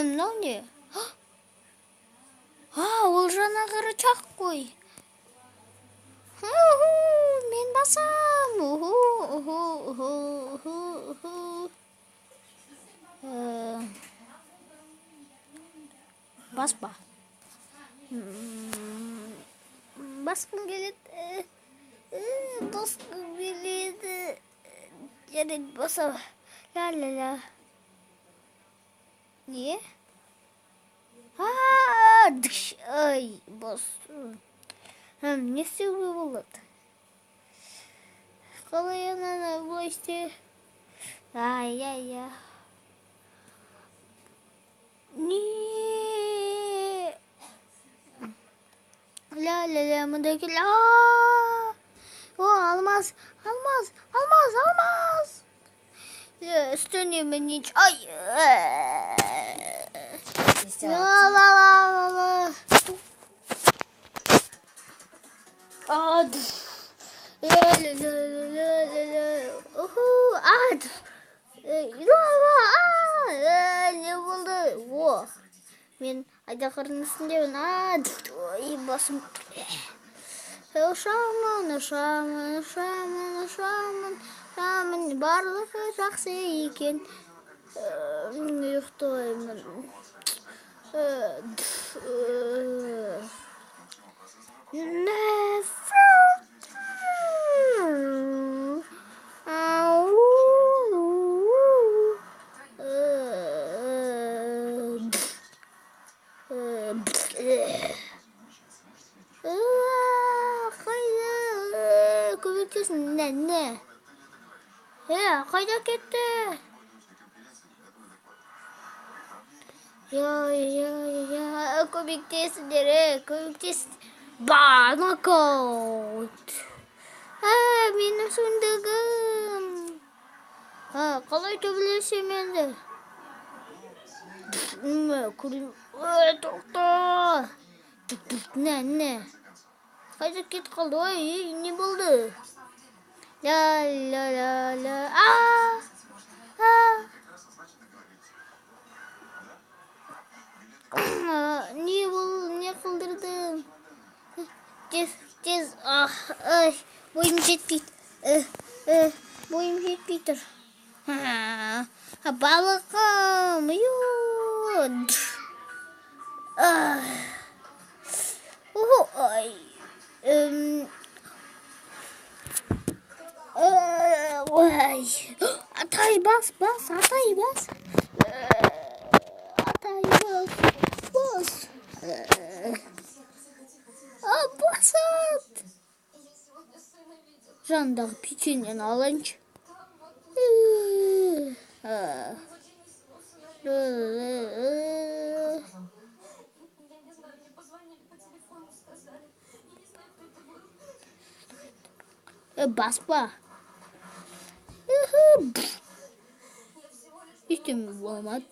Мынау не? Ол жаңағыры чақ қой. Мен басам. Баспа. Басқым келеді. Басқым келеді. Жарайды, басам. Ла-ла-ла. Не? Ай, бас. Не істеуге болады? Қалай ананы былай істе? Ай. Не? Ла-ла-ла, мында кел. Алмаз. Üstüne hiç. Ay. La. Ne oldu? Ben ayaklarının üstündeyim. Ой, басым. Шамын барлығы жақсы екен. Ұйықтаймын. Көмектесін, не? Қайда кетті? Көмектесін. Нокаут. Менің сұндығым. Қалай төбелесем енді? Тоқта. Не? Қайда кет қалды? Ой, не болды? Ла. Не бұл? Не қылдырдым? Тез. Бойым жетпей тұр. Балықым. Атай бас. Атай бас. Басат. Жандағы печеньені алайыншы. Баспа. Ештеме болмады.